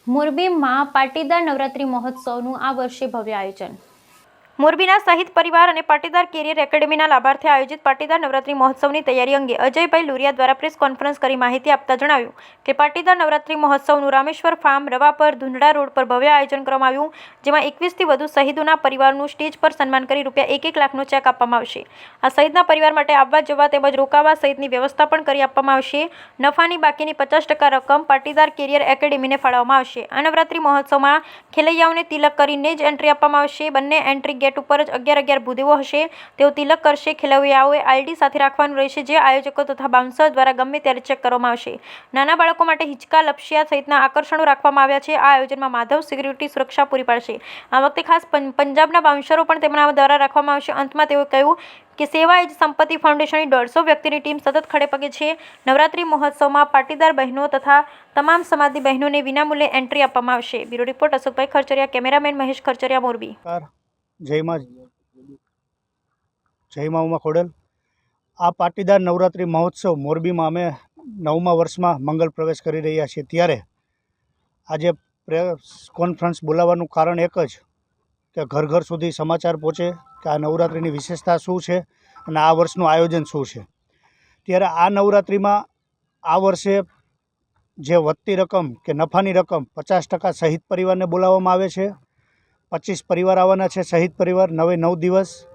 મોરબીમાં પાટીદાર નવરાત્રી મહોત્સવનું આ વર્ષે ભવ્ય આયોજન। મોરબીના શહીદ પરિવાર અને પાટીદાર કેરિયર એકેડેમીના લાભાર્થે આયોજિત પાટીદાર નવરાત્રી મહોત્સવની તૈયારી અંગે અજયભાઈ લુરિયા દ્વારા પ્રેસ કોન્ફરન્સ કરી માહિતી આપતા જણાવ્યું કે પાટીદાર નવરાત્રી મહોત્સવનું રામેશ્વર ફાર્મ રવાપર ધુંધળા રોડ પર ભવ્ય આયોજન કરવામાં આવ્યું, જેમાં 21થી વધુ શહીદોના પરિવારનું સ્ટેજ પર સન્માન કરી ₹1 લાખનો ચેક આપવામાં આવશે। આ શહીદના પરિવાર માટે આવવા જવા તેમજ રોકાવા સહિતની વ્યવસ્થા પણ કરી આપવામાં આવશે। નફાની બાકીની 50% રકમ પાટીદાર કેરિયર એકેડેમીને ફાળવવામાં આવશે। આ નવરાત્રી મહોત્સવમાં ખેલૈયાઓને તિલક કરીને જ એન્ટ્રી આપવામાં આવશે। બંને એન્ટ્રી गेट पर ज 11-11 भूदेवो हशे, तेओ तिलक करशे। खेलैयाओए आईडी साथे राखवानुं रहेशे, जे आयोजको तथा बाउंसर द्वारा गमे त्यारे चेक करवामां आवशे। नाना बाळको माटे हिंचका, लपसिया सहितना आकर्षणो राखवामां आव्या छे। आ आयोजनमां माधव सिक्योरिटी सुरक्षा पूरी पाडशे। आ वखते खास पंजाबना बाउंसरो पण तेमना द्वारा राखवामां आवशे। अंतमां तेओए कह्युं कि सेवा एज संपत्ति फाउंडेशननी 150 व्यक्तिनी टीम सतत खड़े पगे छे। नवरात्रि महोत्सवमां पाटीदार बहनों तथा तमाम समाजनी बहनोने विनामूल्ये एंट्री आपवामां आवशे। Bureau report Ashokbhai Kharchariya, cameraman Mahesh Kharchariya, Morbi. जय माँ उमा खोडल। आ पाटीदार नवरात्रि महोत्सव मोरबी में अमे 9मा वर्ष में मंगल प्रवेश करी रह्या छीए, त्यारे आज प्रेस कॉन्फ्रन्स बोलावानुं कारण एक ज कि घर घर सुधी समाचार पहोंचे कि आ नवरात्रिनी विशेषता शुं छे अने आ वर्षनुं आयोजन शुं छे। त्यारे आ नवरात्रि में आ वर्षे जे वधती रकम के नफानी रकम 50% शहीद परिवार ने बोलाववामां आवे छे। 25 परिवार आवाना छे शहीद परिवार 9 दिवस,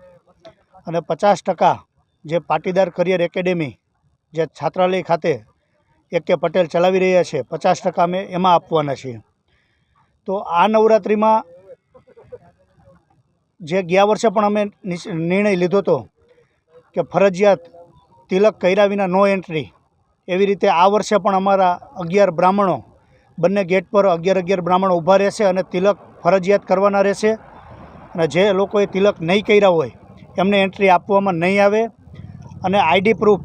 अने 50% जे पाटीदार करियर एकेडमी जे छात्रालय खाते एक पटेल चलावी रह्या छे 50% अमे एमां आपवाना छीए। तो आ नवरात्रि में जे गया वर्षे पण अमे निर्णय लीधो तो कि फरजियात तिलक कर्या विना नो एंट्री, एवी रीते आ वर्षे पण अमारा 11 ब्राह्मणों बंने गेट पर 11 ब्राह्मणों ऊभा रहेशे अने तिलक फरजियात करवाना रहेशे। अने जे लोकोए तिलक नहीं कर्या होय एमने एंट्री आपवामां नहीं आवे। अने आईडी प्रूफ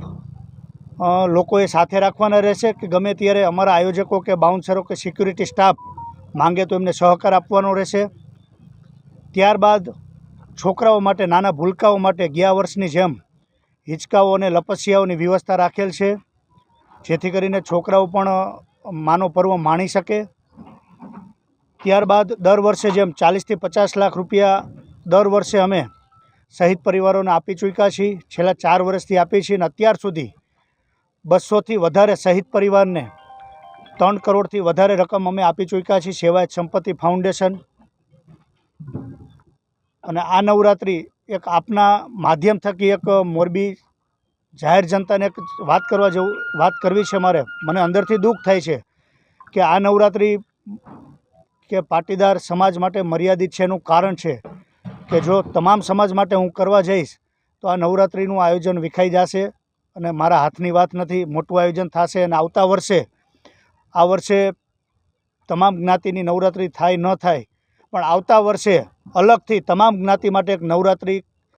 लोकोए साथे राखवाना रहेशे कि गमे त्यारे अमारा आयोजको के बाउंसरो के सिक्योरिटी स्टाफ मांगे तो एमने सहकार आपवानो रहेशे। त्यारबाद छोकराओ माटे, नाना भूलकाओ माटे गया वर्षनी जेम हिंचकाओ अने लपसियाओनी व्यवस्था राखेल छे, जेथी करीने छोकराओ पण मानो पर्व माणी शके। त्यारबाद दर वर्षे जेम 40 થી 50 लाख रुपया दर वर्षे अमे शहीद परिवारोने आपी चूक्या छीए। छेल्ला 4 वर्षथी आपी छीए अने अत्यार सुधी 200 થી वधारे शहीद परिवारने 3 करोड़थी वधारे रकम अमे आपी चूक्या छीए सेवा संपत्ति फाउंडेशन। अने आ नवरात्रि एक आपना माध्यम थकी एक मोरबी जाहिर जनताने एक વાત કરવી છે મારે। મને અંદરથી દુઃખ થાય છે કે આ નવરાત્રિ કે પાટીદાર સમાજ માટે મર્યાદિત છે। એનું કારણ છે કે જો તમામ સમાજ માટે હું કરવા જઈશ તો આ નવરાત્રિનું આયોજન વિખાઈ જશે અને મારા હાથની વાત નથી। મોટું આયોજન થશે અને આવતા વર્ષે આ વર્ષે તમામ જ્ઞાતિની નવરાત્રિ થાય ન થાય પણ આવતા વર્ષે અલગથી તમામ જ્ઞાતિ માટે એક નવરાત્રિ